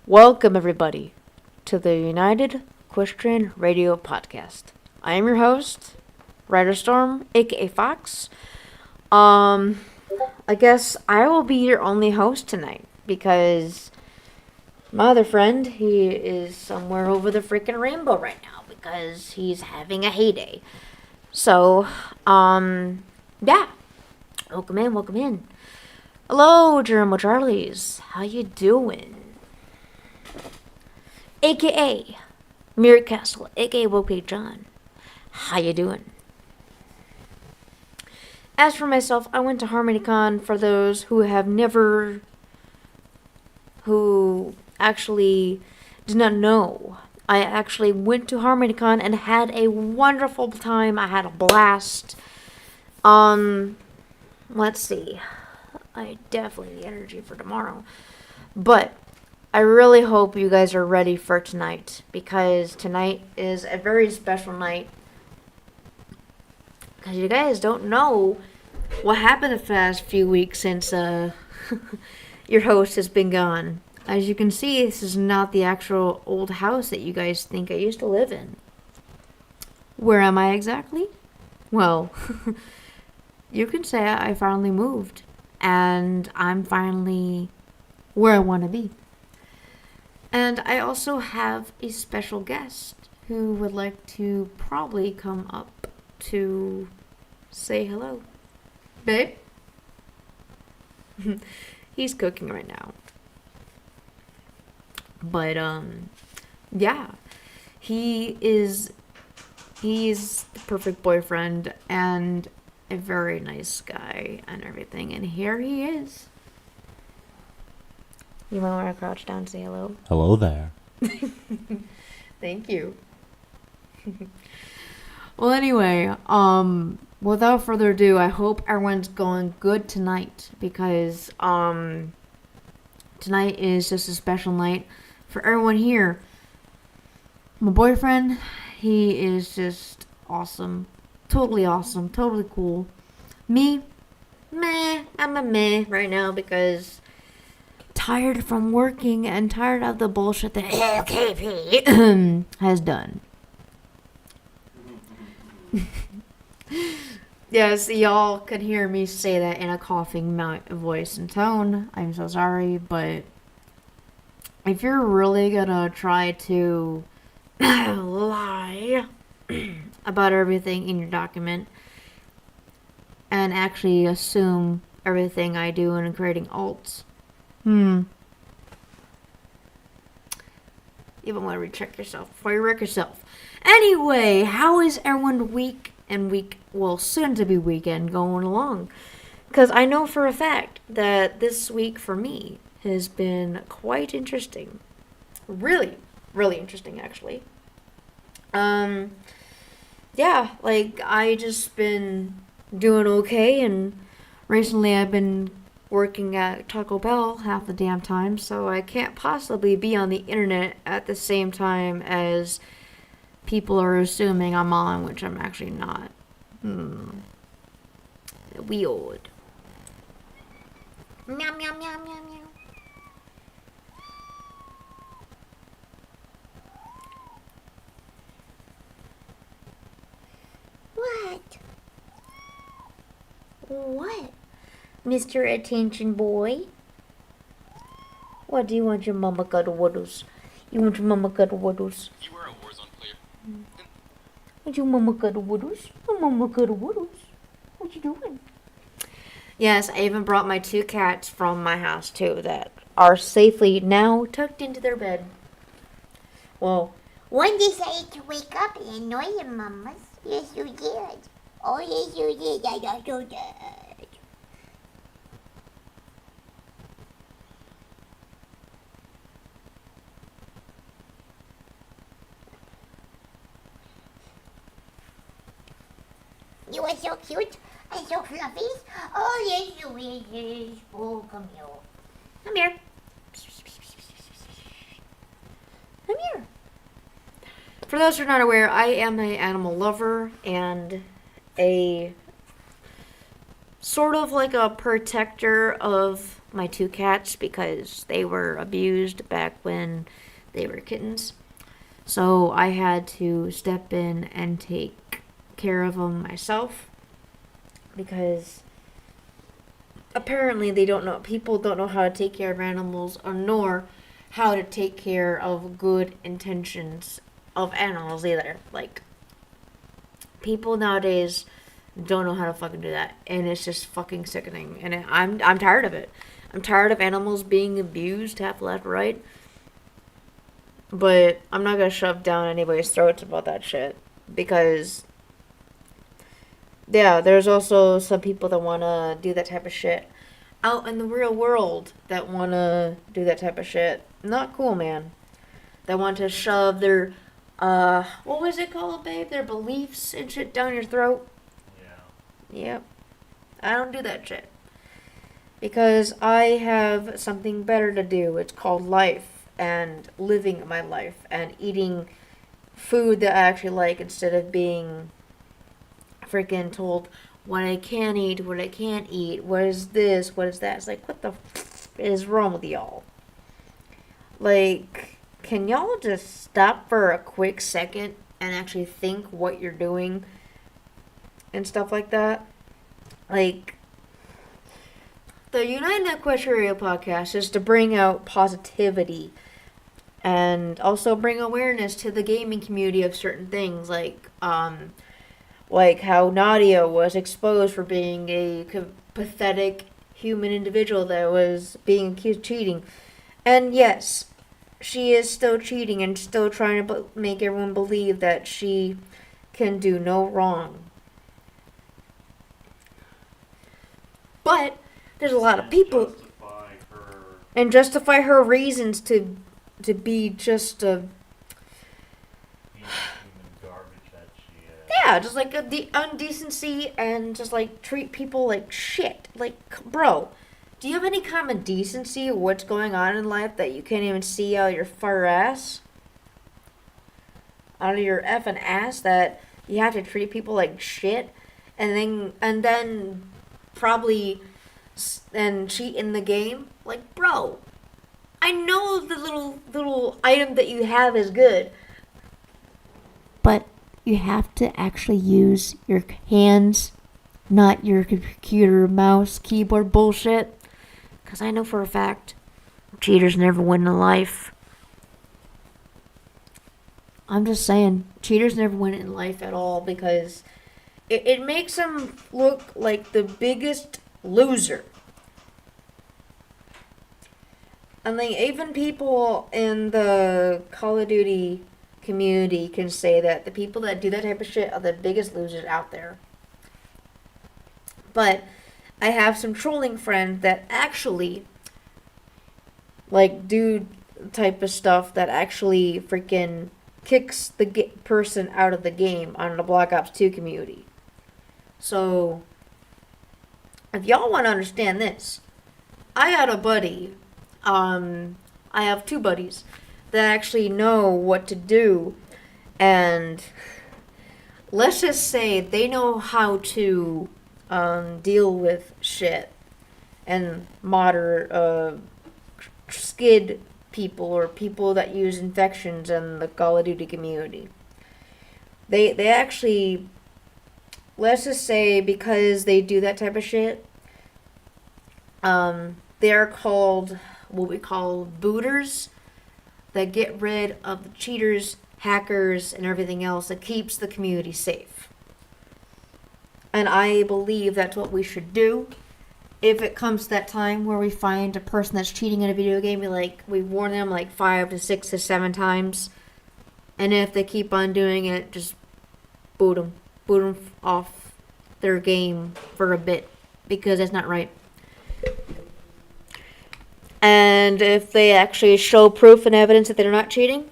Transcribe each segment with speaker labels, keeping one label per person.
Speaker 1: Welcome, everybody, to the United Equestrian Radio Podcast. I am your host, Rider Storm, aka Fox. I guess I will be your only host tonight because my other friend, he is somewhere over the freaking rainbow right now because he's having a heyday. So, yeah. Welcome in, welcome in. Hello, Jeremo Charlies. How you doing? AKA Mirror Castle, aka Woke John. How you doing? As for myself, I went to HarmonyCon. For those who actually did not know, I actually went to HarmonyCon and had a wonderful time. I had a blast. Let's see. I definitely need energy for tomorrow. But I really hope you guys are ready for tonight, because tonight is a very special night. Because you guys don't know what happened the past few weeks since your host has been gone. As you can see, this is not the actual old house that you guys think I used to live in. Where am I exactly? Well, you can say I finally moved, and I'm finally where I want to be. And I also have a special guest who would like to probably come up to say hello. Babe? He's cooking right now. But, yeah. He's the perfect boyfriend and a very nice guy and everything. And here he is. You want to crouch down and say hello?
Speaker 2: Hello there.
Speaker 1: Thank you. Well, anyway, without further ado, I hope everyone's going good tonight, because tonight is just a special night for everyone here. My boyfriend, he is just awesome. Totally cool. Me, meh, I'm a meh right now because tired from working and tired of the bullshit that LKP has done. Yes, y'all could hear me say that in a coughing voice and tone. I'm so sorry, but if you're really gonna try to lie about everything in your document and actually assume everything I do in creating alts, you even want to recheck yourself before you wreck yourself. Anyway, how is everyone soon to be weekend going along? Because I know for a fact that this week for me has been quite interesting. Really, really interesting, actually. Yeah, like, I just been doing okay, and recently I've been working at Taco Bell half the damn time, so I can't possibly be on the internet at the same time as people are assuming I'm on, which I'm actually not. Weird. Meow, meow, meow, meow, meow. What? What? Mr. Attention Boy? What do you want your mama cuddle waddles? You want your mama cuddle waddles?
Speaker 3: You are a Warzone player.
Speaker 1: Want your mama cuddle waddles? Oh, mama cuddle waddles. What you doing? Yes, I even brought my 2 cats from my house too that are safely now tucked into their bed. Well,
Speaker 4: one decided to wake up and annoy your mamas. Yes, you did. Oh, yes, you did. I got so did. You are so cute and so fluffy. Oh, yes, you is. Oh, come here.
Speaker 1: come here. Come here. For those who are not aware, I am an animal lover and a sort of like a protector of my two cats because they were abused back when they were kittens. So I had to step in and take care of them myself because apparently people don't know how to take care of animals or nor how to take care of good intentions of animals either. Like, people nowadays don't know how to fucking do that, and it's just fucking sickening. And I'm tired of it. I'm tired of animals being abused half left, right. But I'm not gonna shove down anybody's throats about that shit because yeah, there's also some people that wanna do that type of shit out in the real world that wanna do that type of shit. Not cool, man. That want to shove their what was it called, babe? Their beliefs and shit down your throat.
Speaker 2: Yeah.
Speaker 1: Yep. I don't do that shit. Because I have something better to do. It's called life and living my life and eating food that I actually like instead of being freaking told what I can eat, what I can't eat, what is this, what is that. It's like, what the is wrong with y'all? Like, can y'all just stop for a quick second and actually think what you're doing and stuff like that? Like, the United Equestrian podcast is to bring out positivity and also bring awareness to the gaming community of certain things, like how Nadia was exposed for being a pathetic human individual that was being accused of cheating. And yes, she is still cheating and still trying to make everyone believe that she can do no wrong. But there's a lot of people and justify her reasons to be just a
Speaker 2: human garbage that she is.
Speaker 1: yeah, just like the undecency and just like treat people like shit. Like, bro, do you have any common decency of what's going on in life that you can't even see out of your far ass? Out of your effing ass that you have to treat people like shit and then probably and cheat in the game? Like, bro, I know the little item that you have is good, but you have to actually use your hands, not your computer, mouse, keyboard bullshit. Because I know for a fact, cheaters never win in life. I'm just saying, cheaters never win in life at all because it makes them look like the biggest loser. And like, even people in the Call of Duty community can say that the people that do that type of shit are the biggest losers out there. But I have some trolling friends that actually like do type of stuff that actually freaking kicks the person out of the game on the Black Ops 2 community. So if y'all want to understand this, I got a buddy. I have two buddies that actually know what to do, and let's just say they know how to deal with shit and moderate skid people or people that use infections in the Call of Duty community. They actually, let's just say, because they do that type of shit, they're called what we call booters, that get rid of the cheaters, hackers, and everything else that keeps the community safe. And I believe that's what we should do. If it comes to that time where we find a person that's cheating in a video game, we warn them like 5 to 6 to 7 times. And if they keep on doing it, just boot them off their game for a bit, because that's not right. And if they actually show proof and evidence that they're not cheating,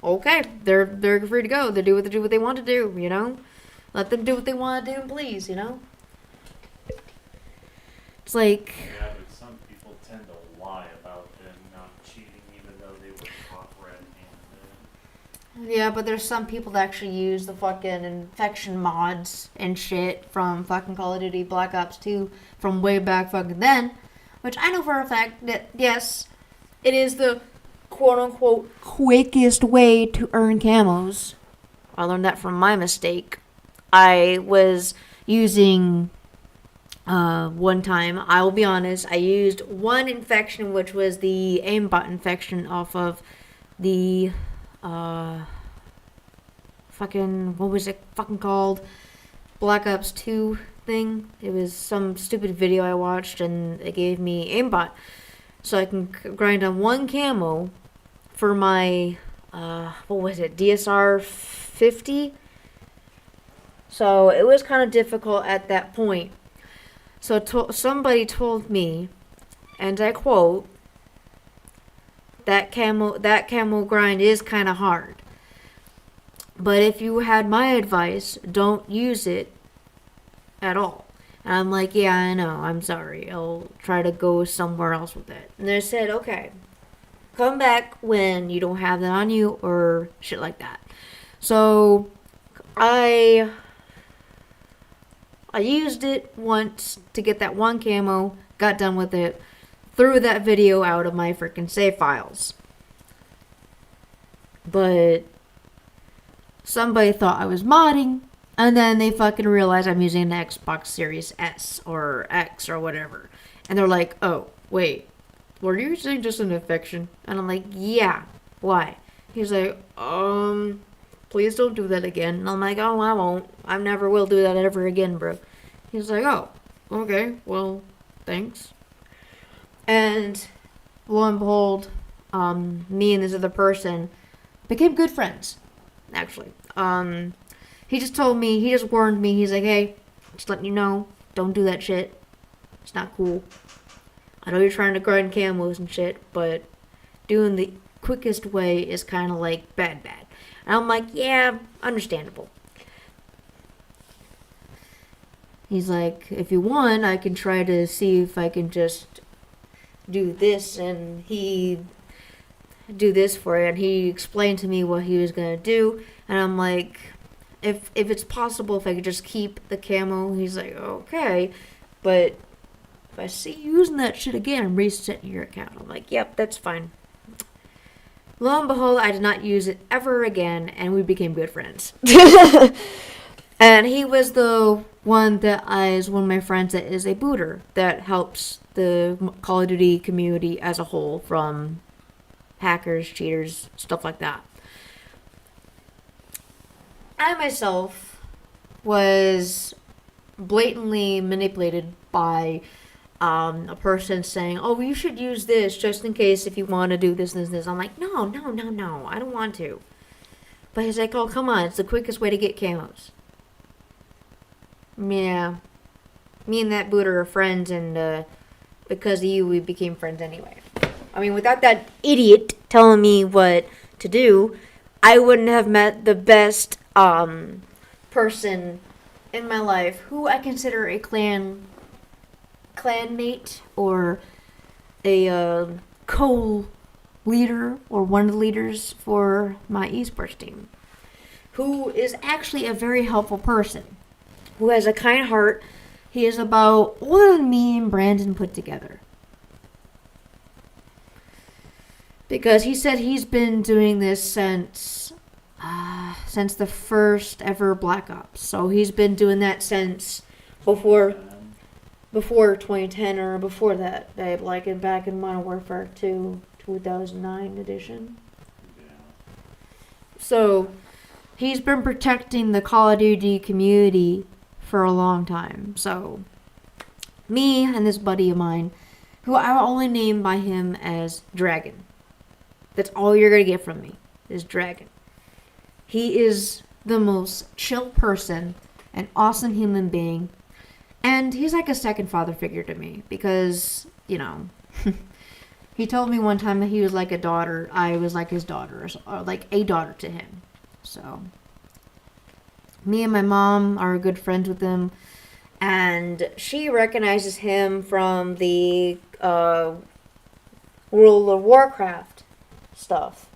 Speaker 1: okay, they're free to go. They do what they want to do, you know? Let them do what they want to do, please, you know? It's like...
Speaker 2: Yeah, but some people tend to lie about them not cheating even though they were caught red-handed.
Speaker 1: Yeah, but there's some people that actually use the fucking infection mods and shit from fucking Call of Duty Black Ops 2 from way back fucking then. Which I know for a fact that, yes, it is the quote unquote quickest way to earn camos. I learned that from my mistake. I was using one time, I will be honest, I used one infection, which was the aimbot infection off of the fucking, what was it fucking called? Black Ops 2 thing. It was some stupid video I watched and it gave me aimbot. So I can grind on one camo for my, what was it, DSR 50? So it was kind of difficult at that point. So somebody told me, and I quote, that camo grind is kind of hard. But if you had my advice, don't use it at all. And I'm like, yeah, I know. I'm sorry. I'll try to go somewhere else with it. And they said, okay, come back when you don't have that on you or shit like that. So I used it once to get that one camo, got done with it, threw that video out of my freaking save files. But somebody thought I was modding, and then they fucking realized I'm using an Xbox Series S or X or whatever. And they're like, oh, wait, were you using just an infection? And I'm like, yeah, why? He's like, please don't do that again. And I'm like, oh, I won't. I never will do that ever again, bro. He's like, oh, okay, well, thanks. And lo and behold, me and this other person became good friends, actually. He just told me, he just warned me, he's like, hey, just letting you know, don't do that shit. It's not cool. I know you're trying to grind camos and shit, but doing the quickest way is kind of like bad. And I'm like, yeah, understandable. He's like, if you want, I can try to see if I can just do this, and he do this for you. And he explained to me what he was gonna do, and I'm like, if it's possible, if I could just keep the camo. He's like, okay, but if I see you using that shit again, I'm resetting your account. I'm like, yep, that's fine. Lo and behold, I did not use it ever again, and we became good friends. And he was the one that is one of my friends that is a booter that helps the Call of Duty community as a whole from hackers, cheaters, stuff like that. I myself was blatantly manipulated by a person saying, oh, you should use this just in case if you want to do this. I'm like, no, I don't want to. But he's like, oh, come on, it's the quickest way to get camos. Yeah. Me and that booter are friends, and because of you, we became friends anyway. I mean, without that idiot telling me what to do, I wouldn't have met the best person in my life who I consider a clanmate or a co-leader or one of the leaders for my esports team, who is actually a very helpful person, who has a kind heart. He is about older than me and Brandon put together. Because he said he's been doing this since the first ever Black Ops. So he's been doing that since before 2010 or before that. Like back in Modern Warfare 2 2009 edition.
Speaker 2: Yeah.
Speaker 1: So he's been protecting the Call of Duty community for a long time. So me and this buddy of mine, who I will only name by him as Dragon. That's all you're going to get from me, is Dragon. He is the most chill person, an awesome human being, and he's like a second father figure to me because, you know, he told me one time that he was like a daughter. I was like his daughter, or like a daughter to him. So me and my mom are good friends with him, and she recognizes him from the World of Warcraft stuff.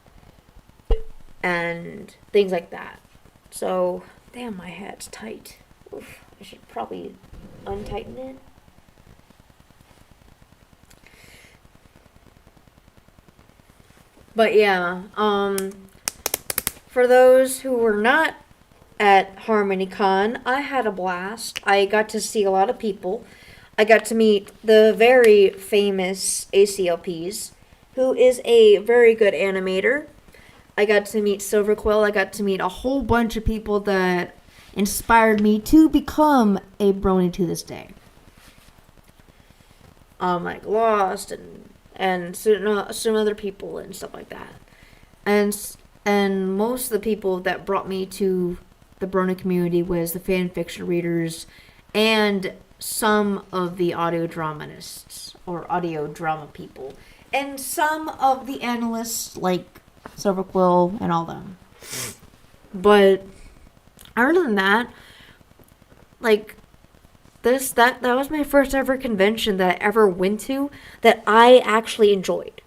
Speaker 1: and things like that. So, damn, my hat's tight. Oof, I should probably untighten it. But yeah, for those who were not at HarmonyCon, I had a blast. I got to see a lot of people. I got to meet the very famous ACLPs, who is a very good animator. I got to meet Silver Quill. I got to meet a whole bunch of people that inspired me to become a brony to this day. Like Lost and some other people and stuff like that. And most of the people that brought me to the brony community was the fan fiction readers and some of the audio dramatists or audio drama people and some of the analysts like Silver Quill and all them. But other than that, like that was my first ever convention that I ever went to that I actually enjoyed.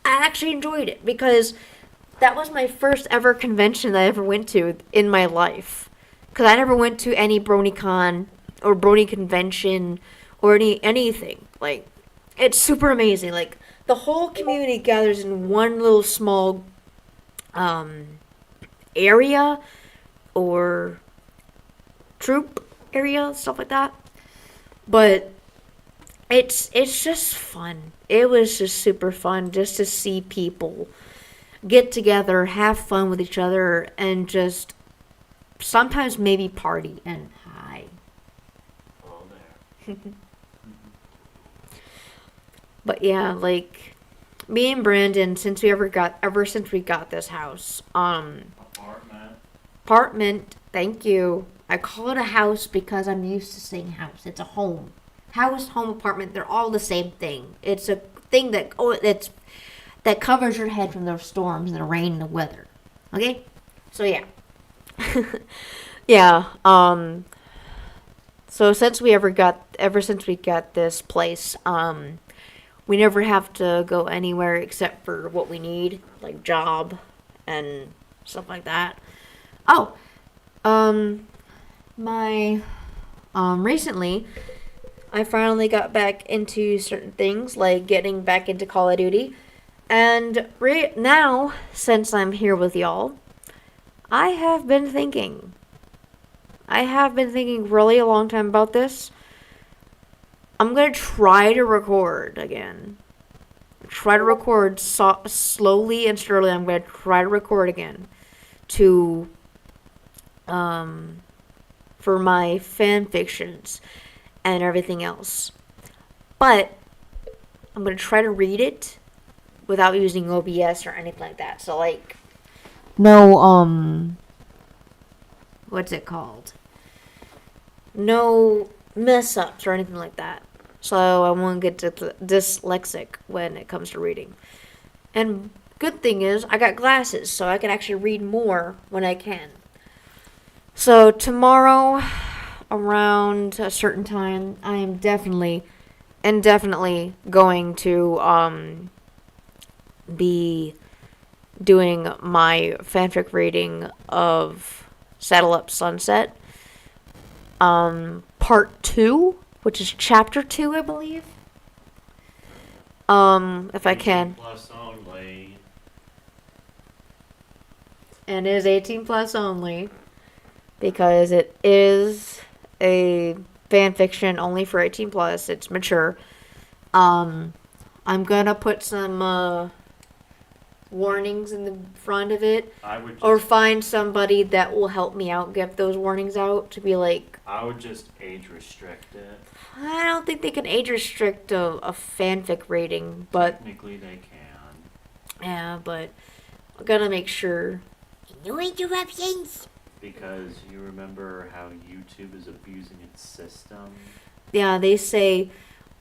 Speaker 1: I actually enjoyed it because that was my first ever convention that I ever went to in my life. Because I never went to any BronyCon or Brony convention or anything. Like, it's super amazing. Like, the whole community gathers in one little small area or troop area, stuff like that. But it's just fun. It was just super fun just to see people get together, have fun with each other, and just sometimes maybe party and hi.
Speaker 2: All there.
Speaker 1: But yeah, like me and Brandon, ever since we got this house, apartment, thank you. I call it a house because I'm used to saying house. It's a home. House, home, apartment, they're all the same thing. It's a thing that covers your head from the storms and the rain and the weather. Okay? So yeah. Yeah, so ever since we got this place, we never have to go anywhere except for what we need, like job and stuff like that. Oh, recently, I finally got back into certain things, like getting back into Call of Duty. And right now, since I'm here with y'all, I have been thinking really a long time about this. I'm going to try to record again. Try to record slowly and surely. I'm going to try to record again to for my fan fictions and everything else. But I'm going to try to read it without using OBS or anything like that. So like no what's it called? No mess ups or anything like that. So I won't get dyslexic when it comes to reading. And good thing is I got glasses, so I can actually read more when I can. So tomorrow around a certain time, I am definitely going to be doing my fanfic reading of Saddle Up Sunset. Part 2, which is chapter 2, I believe. If I can.
Speaker 2: Plus only.
Speaker 1: And it is 18 plus only. Because it is a fan fiction only for 18 plus. It's mature. I'm gonna put some warnings in the front of it, or find somebody that will help me out get those warnings out to be like.
Speaker 2: I would just age restrict it.
Speaker 1: I don't think they can age restrict a fanfic rating, but
Speaker 2: Technically they can.
Speaker 1: yeah, but I'm gonna make sure.
Speaker 4: No interruptions.
Speaker 2: Because you remember how YouTube is abusing its system?
Speaker 1: Yeah, they say,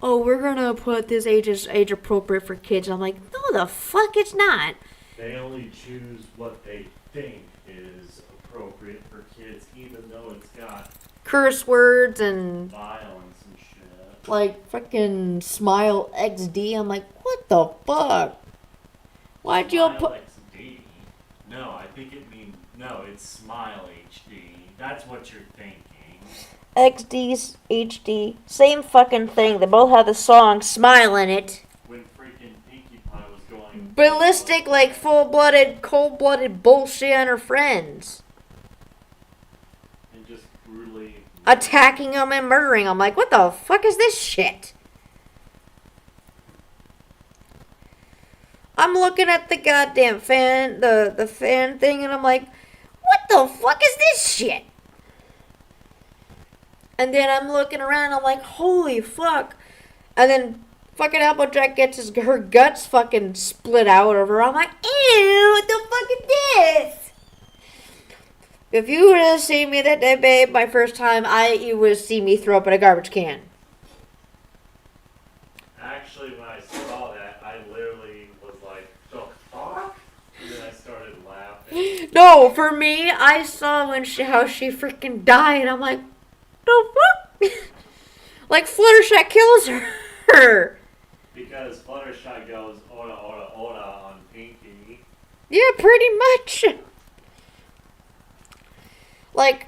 Speaker 1: oh, we're gonna put this age appropriate for kids. I'm like, no, the fuck, it's not.
Speaker 2: They only choose what they think is appropriate for kids, even though it's got
Speaker 1: Curse words and
Speaker 2: violence and shit.
Speaker 1: like freaking Smile XD. I'm like, what the fuck? Why'd you put?
Speaker 2: XD? No, I think it means no. It's Smile HD. That's what you're thinking.
Speaker 1: XD's HD, same fucking thing. They both have the song "Smile" in it.
Speaker 2: When freaking Pinkie Pie was going
Speaker 1: Ballistic, like full-blooded, cold-blooded bullshit on her friends,
Speaker 2: and just brutally
Speaker 1: attacking them and murdering them. Like, what the fuck is this shit? I'm looking at the goddamn fan, the fan thing, and I'm like, what the fuck is this shit? And then I'm looking around, I'm like, holy fuck. And then fucking Applejack gets her guts fucking split out of her. I'm like, ew, what the fuck is this? If you would have seen me that day, babe, my first time, you would have seen me throw up in a garbage can.
Speaker 2: Actually, when I saw that, I literally was like, the fuck? And then I started laughing.
Speaker 1: No, for me, I saw how she freaking died. I'm like, the fuck? Like Fluttershy kills her.
Speaker 2: Because Fluttershy goes, ora, ora, ora on Pinkie.
Speaker 1: Yeah, pretty much. Like,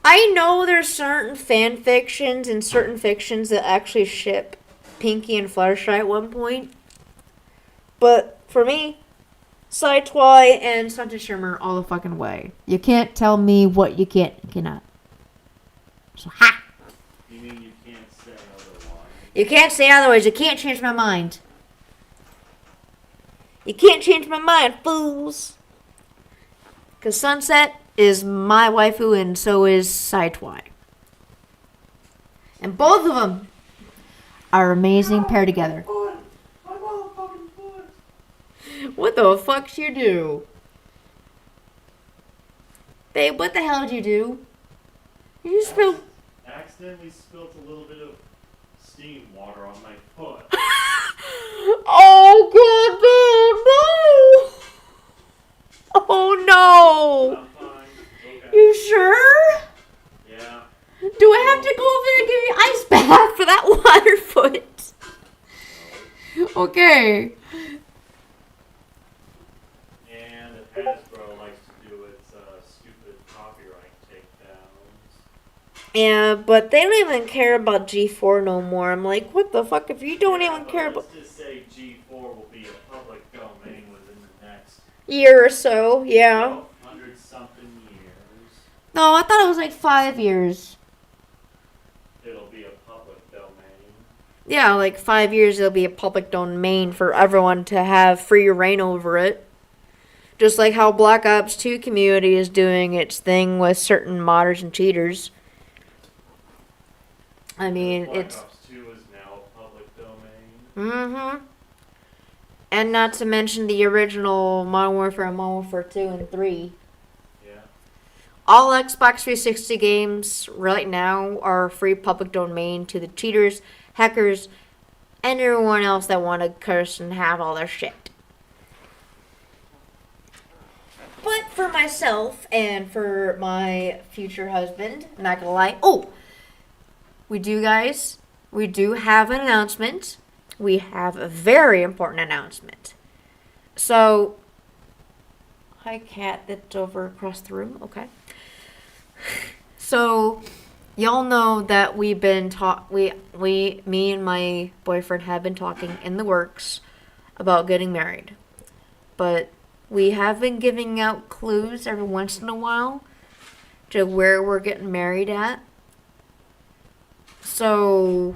Speaker 1: I know there's certain fan fictions and certain fictions that actually ship Pinkie and Fluttershy at one point. But for me, Sidetwy and Santa Shimmer all the fucking way. You can't tell me what you cannot. So, ha!
Speaker 2: You mean you can't say otherwise?
Speaker 1: You can't say otherwise. You can't change my mind. You can't change my mind, fools. Because Sunset is my waifu and so is Sidetwy. And both of them are amazing paired together.
Speaker 2: My motherfucking foot!
Speaker 1: What the fuck you do? Babe, what the hell did you do? You spilled...
Speaker 2: Accidentally spilt a little bit of steam water on my foot.
Speaker 1: Oh, God, babe, no! Oh, no!
Speaker 2: I'm fine. Okay.
Speaker 1: You sure?
Speaker 2: Yeah.
Speaker 1: Do I have to go over there and give you an ice bath for that water foot? Okay.
Speaker 2: And Hasbro likes to do its stupid copyright takedowns.
Speaker 1: Yeah, but they don't even care about G4 no more. I'm like, what the fuck? If you don't even
Speaker 2: But
Speaker 1: care about...
Speaker 2: let's just say G4 will be a public domain within the next
Speaker 1: Year or so, yeah.
Speaker 2: 100-something years.
Speaker 1: No, I thought it was like 5 years.
Speaker 2: It'll be a public domain.
Speaker 1: Yeah, like 5 years it'll be a public domain for everyone to have free reign over it. Just like how Black Ops 2 community is doing its thing with certain modders and cheaters. I mean,
Speaker 2: Black
Speaker 1: it's...
Speaker 2: Ops 2 is now a public domain.
Speaker 1: Mm-hmm. And not to mention the original Modern Warfare and Modern Warfare 2 and 3.
Speaker 2: Yeah.
Speaker 1: All Xbox 360 games right now are free public domain to the cheaters, hackers, and everyone else that want to curse and have all their shit. But for myself and for my future husband, not gonna lie. Oh! We do have an announcement. We have a very important announcement. So, hi cat that's over across the room. Okay. So, y'all know that we've been me and my boyfriend have been talking in the works about getting married. But we have been giving out clues every once in a while to where we're getting married at. So,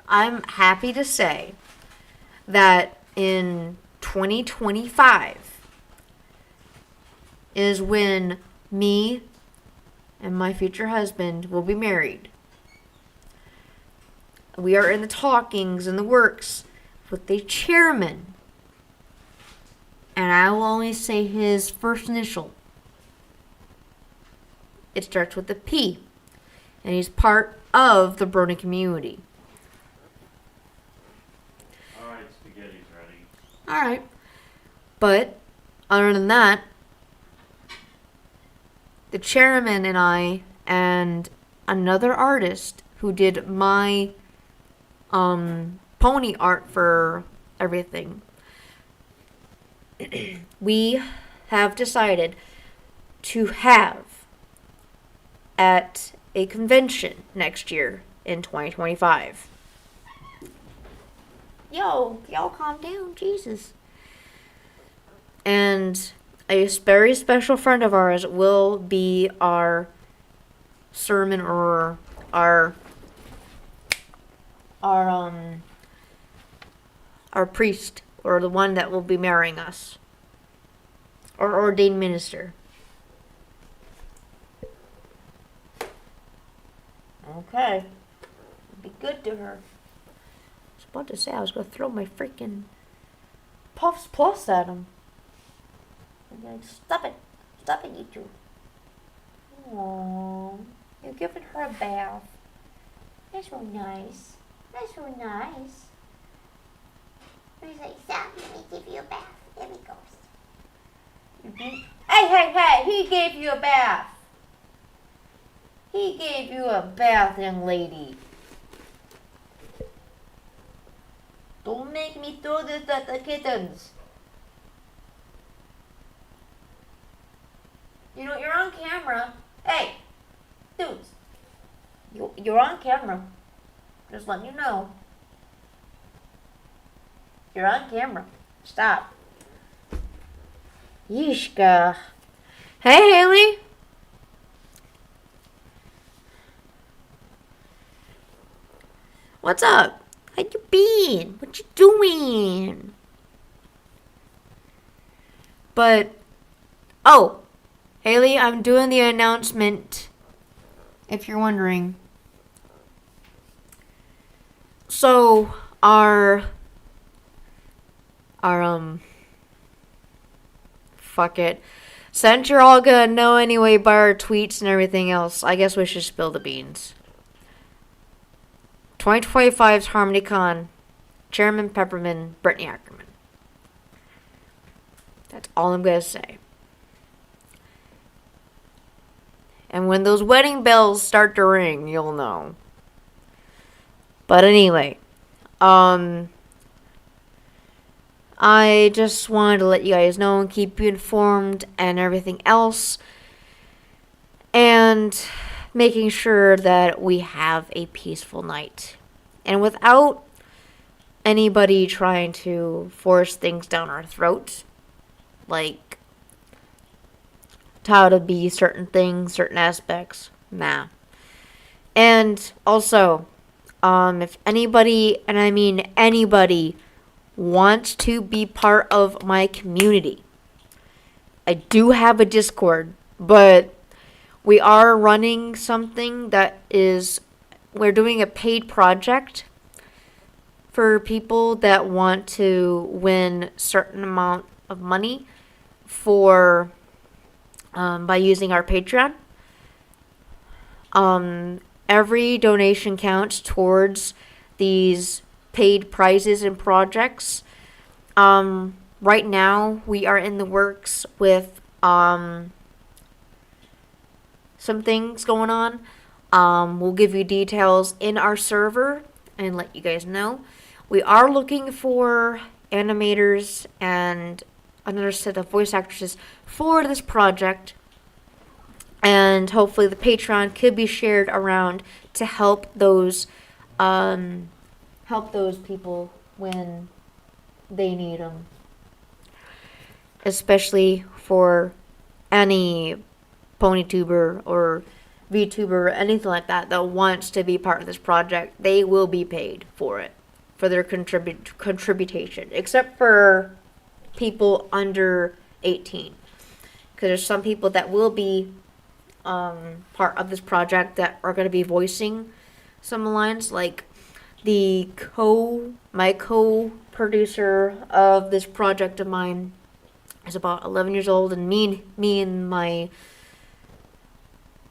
Speaker 1: I'm happy to say that in 2025 is when me and my future husband will be married. We are in the talkings and the works with the chairman. And I will only say his first initial. It starts with a P. And he's part of the Brony community.
Speaker 2: Alright, spaghetti's ready.
Speaker 1: Alright. But, other than that, the chairman and I and another artist who did my pony art for everything, we have decided to have at a convention next year in 2025. Yo, y'all calm down, Jesus. And a very special friend of ours will be our sermon or our priest, or the one that will be marrying us, or ordained minister. Okay. Be good to her. I was about to say I was going to throw my freaking Puffs Plus at him. I'm like, stop it, you two. Aww, you're giving her a bath. That's so nice. That's so nice.
Speaker 4: He's like, stop, let me give you a bath. There he goes.
Speaker 1: You beat? Hey, he gave you a bath. He gave you a bath, young lady. Don't make me throw this at the kittens. You know, you're on camera. Hey, dudes. You're on camera. Just letting you know. You're on camera. Stop. Yeeshka. Hey, Haley. What's up? How you been? What you doing? But, oh, Haley, I'm doing the announcement, if you're wondering. So, fuck it. Since you're all gonna know anyway by our tweets and everything else, I guess we should spill the beans. 2025's HarmonyCon, Chairman Pepperman, Brittany Ackerman. That's all I'm gonna say. And when those wedding bells start to ring, you'll know. But anyway, I just wanted to let you guys know and keep you informed and everything else. And making sure that we have a peaceful night. And without anybody trying to force things down our throat, like how to be certain things, certain aspects, nah. And also, if anybody, and I mean anybody, wants to be part of my community, I do have a Discord, but we are running something that is, we're doing a paid project for people that want to win certain amount of money for, by using our Patreon. Every donation counts towards these paid prizes and projects. Right now, we are in the works with some things going on. We'll give you details in our server and let you guys know. We are looking for animators and another set of voice actresses for this project. And hopefully the Patreon could be shared around to help those people when they need them. Especially for any PonyTuber or VTuber or anything like that wants to be part of this project. They will be paid for it, for their contribution, except for people under 18. Because there's some people that will be part of this project that are going to be voicing some lines, like my co-producer of this project of mine is about 11 years old, and me and my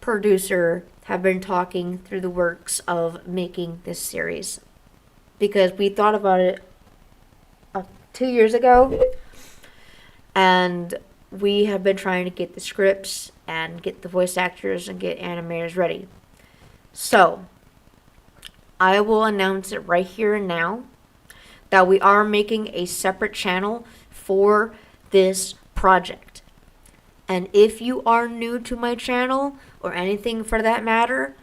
Speaker 1: producer have been talking through the works of making this series, because we thought about it 2 years ago, and we have been trying to get the scripts and get the voice actors and get animators ready. So I will announce it right here and now that we are making a separate channel for this project. And if you are new to my channel, or anything for that matter,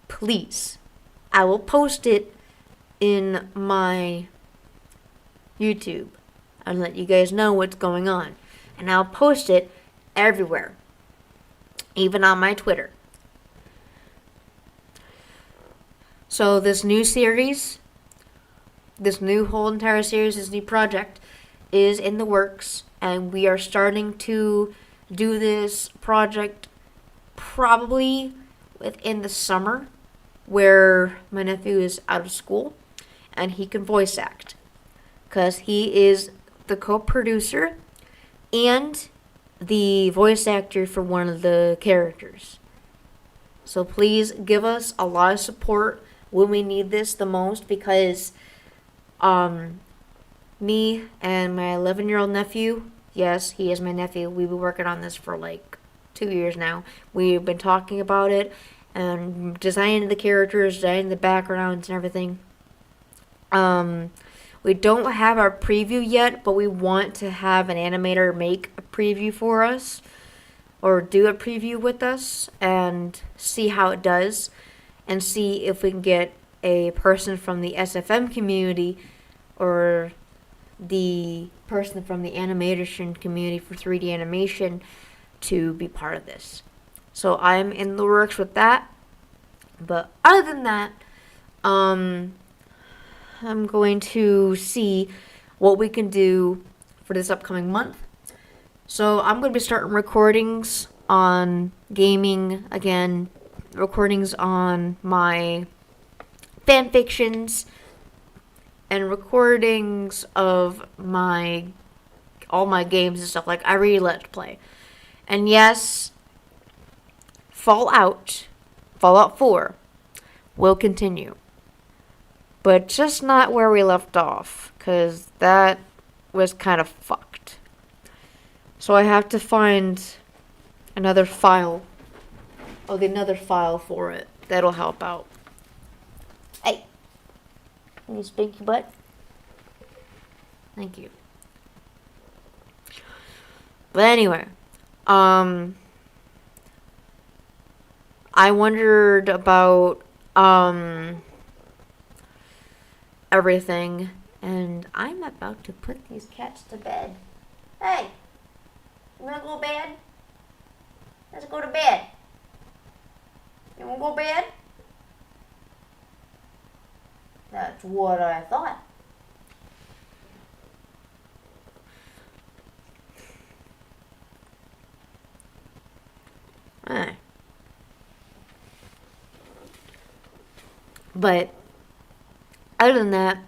Speaker 1: please, I will post it in my YouTube. I'll let you guys know what's going on. And I'll post it everywhere, even on my Twitter. So this new series, this new whole entire series, this new project is in the works, and we are starting to do this project probably within the summer, where my nephew is out of school and he can voice act, because he is the co-producer and the voice actor for one of the characters. So please give us a lot of support when we need this the most, because me and my 11-year-old nephew, yes, he is my nephew, we've been working on this for like 2 years now. We've been talking about it and designing the characters, designing the backgrounds and everything. We don't have our preview yet, but we want to have an animator make a preview for us, or do a preview with us, and see how it does, and see if we can get a person from the SFM community, or the person from the animation community for 3D animation, to be part of this. So I'm in the works with that. But other than that, I'm going to see what we can do for this upcoming month. So I'm going to be starting recordings on gaming again, recordings on my fan fictions, and recordings of all my games and stuff. Like, I really Let's Play. And yes, Fallout 4 will continue. But just not where we left off, because that was kind of fucked. So I have to find another file for it that'll help out. Hey, you spanky butt. Thank you. But anyway, I wondered about everything, and I'm about to put these cats to bed. Hey, you wanna go to bed? Let's go to bed. You wanna go to bed? That's what I thought. Alright. But other than that,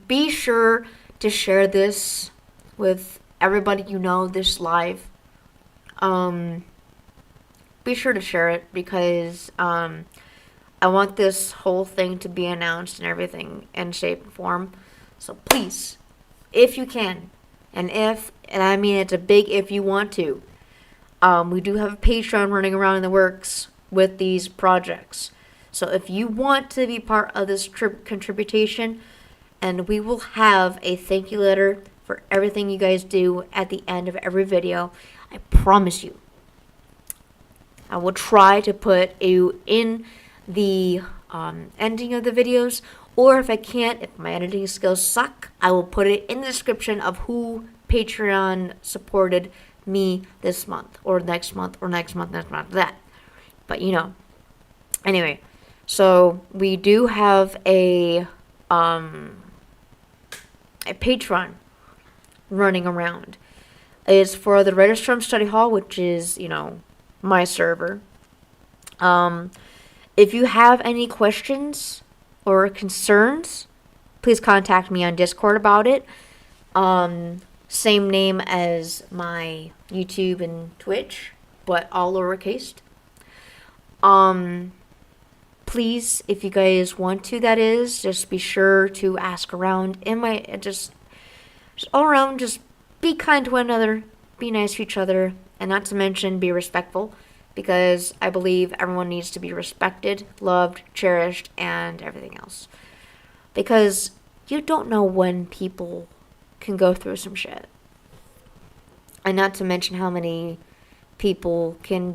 Speaker 1: be sure to share this with everybody you know, this live. Be sure to share it, because I want this whole thing to be announced and everything in shape and form. So please, if you can, and I mean it's a big if you want to, we do have a Patreon running around in the works with these projects. So if you want to be part of this contribution, and we will have a thank you letter for everything you guys do at the end of every video, I promise you. I will try to put you in the ending of the videos, or if I can't, if my editing skills suck, I will put it in the description of who Patreon supported me this month, or next month, or next month, that. But you know, anyway, so we do have a Patreon running around. It's for the Redstone Study Hall, which is, you know, my server. If you have any questions or concerns, please contact me on Discord about it. Same name as my YouTube and Twitch, but all lowercase. Please, if you guys want to, that is, just be sure to ask around. Just all around, just be kind to one another, be nice to each other, and not to mention be respectful, because I believe everyone needs to be respected, loved, cherished, and everything else. Because you don't know when people can go through some shit. And not to mention how much people can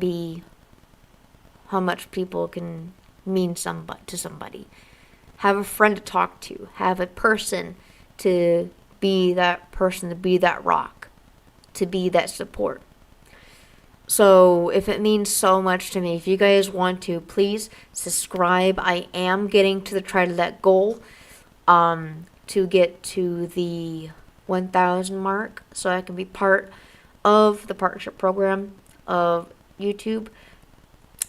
Speaker 1: mean to somebody. Have a friend to talk to. Have a person to be that person, to be that rock, to be that support. So if it means so much to me, if you guys want to, please subscribe. I am getting to try to that goal to get to the 1,000 mark so I can be part of the partnership program of YouTube.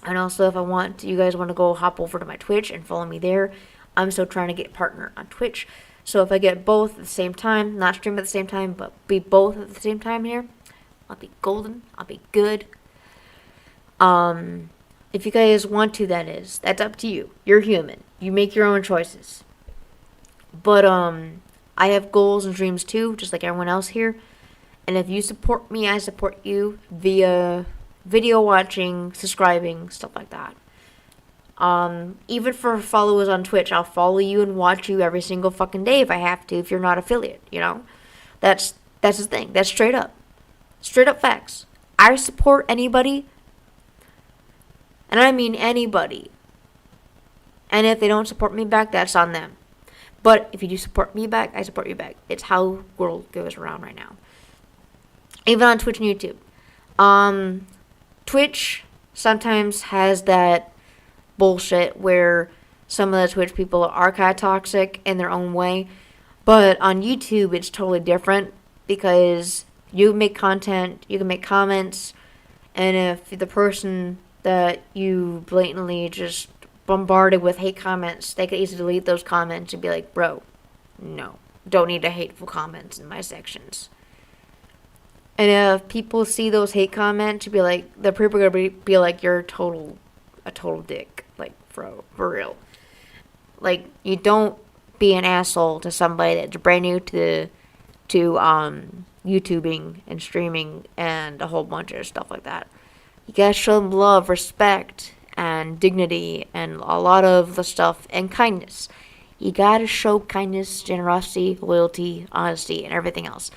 Speaker 1: And also, if you guys want to go hop over to my Twitch and follow me there. I'm still trying to get partner on Twitch. So if I get both at the same time, not stream at the same time, but be both at the same time here, I'll be golden. I'll be good. If you guys want to, that's up to you. You're human. You make your own choices. But I have goals and dreams too, just like everyone else here. And if you support me, I support you via video watching, subscribing, stuff like that. Even for followers on Twitch, I'll follow you and watch you every single fucking day if I have to, if you're not affiliate, you know? That's the thing. That's straight up. Straight up facts. I support anybody. And I mean anybody. And if they don't support me back, that's on them. But if you do support me back, I support you back. It's how the world goes around right now. Even on Twitch and YouTube. Twitch sometimes has that bullshit where some of the Twitch people are kind of toxic in their own way. But on YouTube, it's totally different because you make content, you can make comments, and if the person that you blatantly just bombarded with hate comments, they could easily delete those comments and be like, bro, no, don't need a hateful comments in my sections. And if people see those hate comments, you'd be like, the people are gonna be like, you're a total dick, like, bro, for real. Like, you don't be an asshole to somebody that's brand new to YouTubing and streaming and a whole bunch of stuff like that. You gotta show them love, respect, and dignity, and a lot of the stuff, and kindness. You gotta show kindness, generosity, loyalty, honesty, and everything else.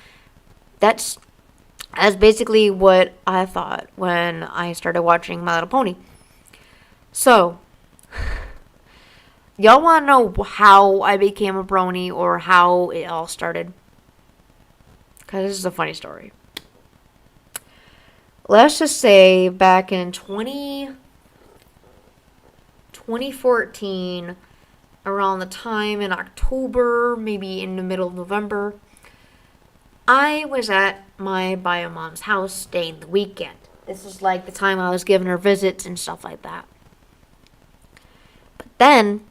Speaker 1: That's basically what I thought when I started watching My Little Pony. So, y'all want to know how I became a brony or how it all started? Because this is a funny story. Let's just say back in 2014, around the time in October, maybe in the middle of November, I was at my bio mom's house staying the weekend. This was like the time I was giving her visits and stuff like that. But then,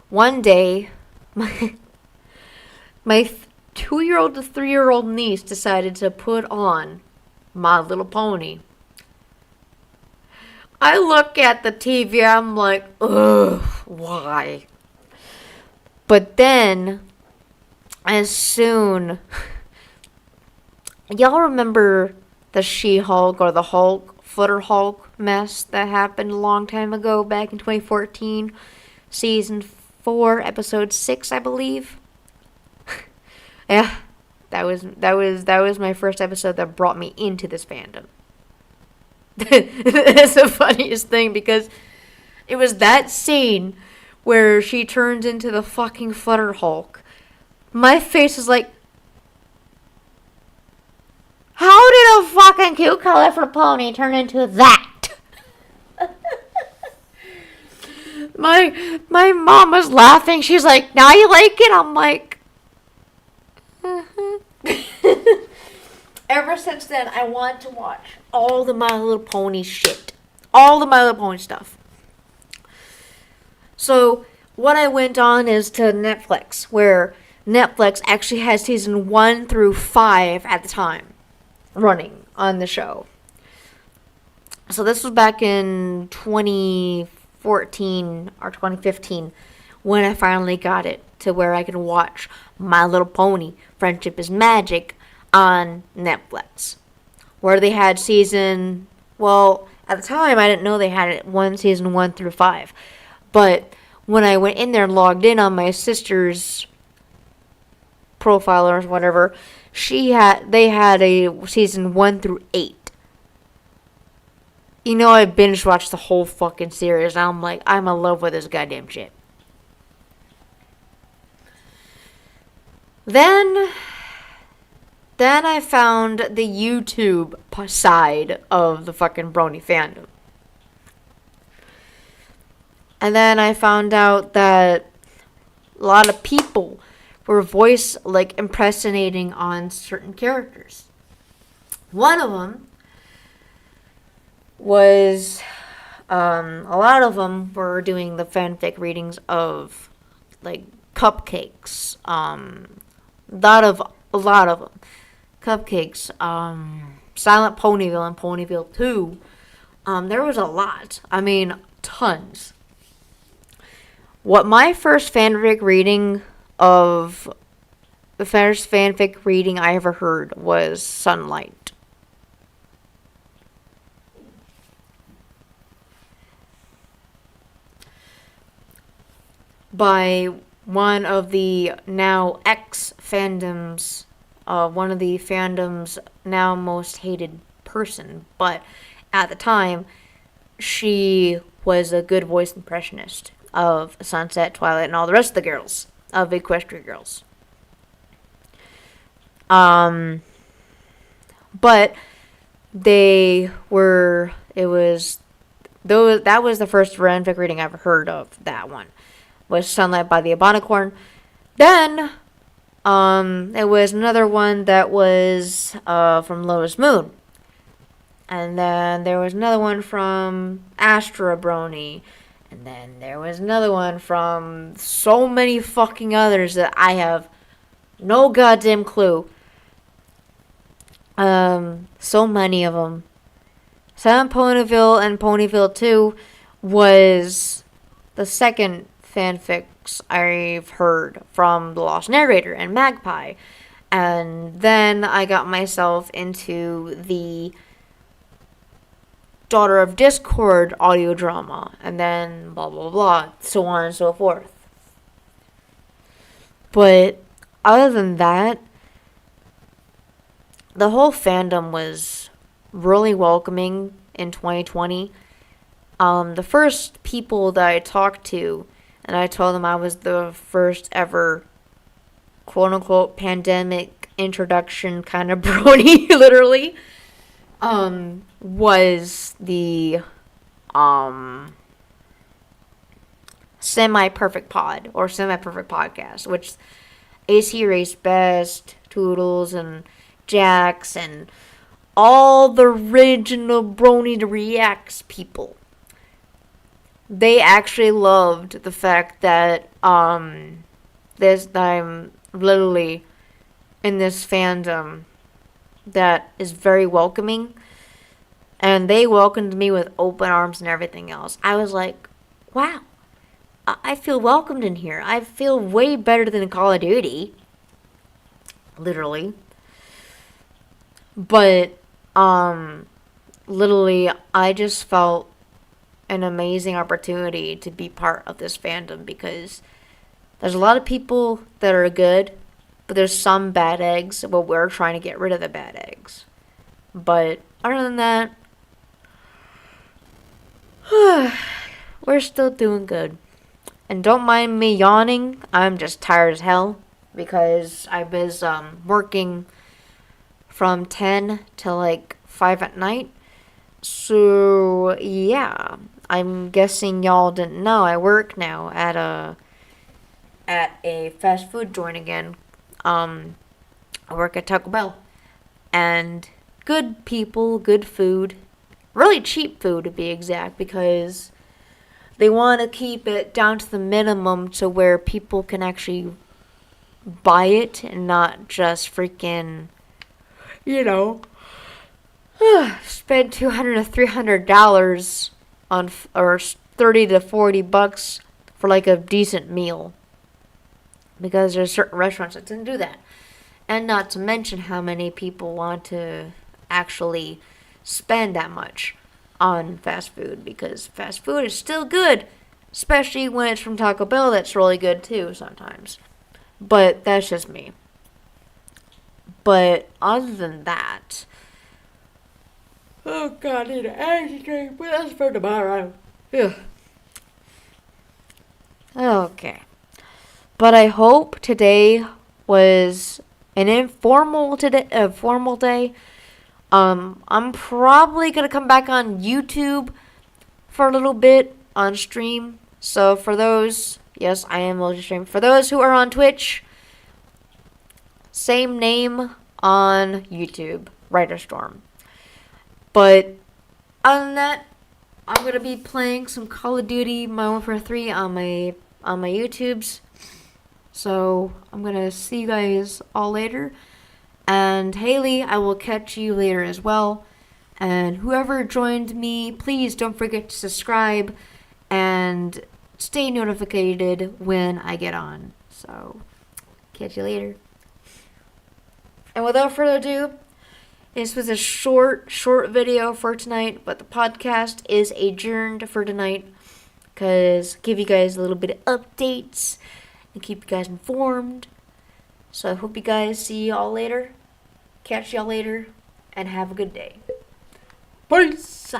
Speaker 1: one day, my 2-year-old to 3-year-old niece decided to put on My Little Pony. I look at the TV, I'm like, ugh, why? But then, as soon... Y'all remember the She-Hulk or the Hulk, Footer Hulk mess that happened a long time ago, back in 2014? Season 4, episode 6, I believe. Yeah, that was my first episode that brought me into this fandom. It's the funniest thing because it was that scene where she turns into the fucking Flutter Hulk. My face is like, how did a fucking cute colorful pony turn into that? My mom was laughing. She's like, now you like it? I'm like, Ever since then, I want to watch all the My Little Pony shit. All the My Little Pony stuff. So, what I went on is to Netflix, where Netflix actually has season 1 through 5 at the time running on the show. So this was back in 2014 or 2015 when I finally got it to where I can watch My Little Pony, Friendship is Magic on Netflix. Where they had season, well, at the time I didn't know they had it season 1 through 5. But when I went in there and logged in on my sister's profile or whatever, They had a season 1 through 8. You know, I binge watched the whole fucking series, and I'm like, I'm in love with this goddamn shit. Then I found the YouTube side of the fucking brony fandom. And then I found out that a lot of people were impersonating on certain characters. One of them was, a lot of them were doing the fanfic readings of, like, cupcakes. A lot of them. Cupcakes, Silent Ponyville and Ponyville 2. There was a lot. I mean, tons. What my first fanfic reading I ever heard was Sunlight. By one of the now ex-fandoms, one of the fandom's now most hated person. But at the time, she was a good voice impressionist of Sunset, Twilight, and all the rest of the girls, of Equestria Girls. But that was the first fanfic reading I ever heard of. That one was Sunlight by the Abonicorn. Then, it was another one that was, from Lotus Moon. And then there was another one from Astra Brony. And then there was another one from so many fucking others that I have no goddamn clue. So many of them. Silent Ponyville and Ponyville 2 was the second fanfics I've heard from The Lost Narrator and Magpie. And then I got myself into the Daughter of Discord audio drama, and then blah blah blah, so on and so forth. But other than that, the whole fandom was really welcoming in 2020. The first people that I talked to, and I told them I was the first ever quote unquote pandemic introduction kind of brony, literally, was the semi-perfect pod or semi-perfect podcast, which AC Race Best, Toodles, and Jax, and all the original Brony Reacts people. They actually loved the fact that I'm literally in this fandom that is very welcoming, and they welcomed me with open arms and everything else. I was like, wow, I feel welcomed in here. I feel way better than Call of Duty, literally. But literally, I just felt an amazing opportunity to be part of this fandom, because there's a lot of people that are good, but there's some bad eggs. But we're trying to get rid of the bad eggs. But other than that, we're still doing good. And don't mind me yawning. I'm just tired as hell, because I was working from 10 to like 5 at night. So yeah, I'm guessing y'all didn't know I work now at a fast food joint again. I work at Taco Bell, and good people, good food, really cheap food to be exact, because they want to keep it down to the minimum to where people can actually buy it and not just freaking, spend $200 to $300 on, or $30 to $40 for like a decent meal. Because there's certain restaurants that didn't do that. And not to mention how many people want to actually spend that much on fast food, because fast food is still good, especially when it's from Taco Bell. That's really good too sometimes. But that's just me. But other than that, oh god, I need an ice cream, but that's for tomorrow. Ugh. Okay. But I hope today was an informal formal day. I'm probably gonna come back on YouTube for a little bit on stream. So for those, yes, I am multi-stream. For those who are on Twitch, same name on YouTube, Writer Storm. But other than that, I'm gonna be playing some Call of Duty Modern Warfare 3 on my YouTubes. So I'm gonna see you guys all later. And Haley, I will catch you later as well. And whoever joined me, please don't forget to subscribe and stay notified when I get on. So catch you later. And without further ado, this was a short video for tonight, but the podcast is adjourned for tonight because give you guys a little bit of updates and keep you guys informed. So I hope you guys see y'all later, catch y'all later, and have a good day. Peace.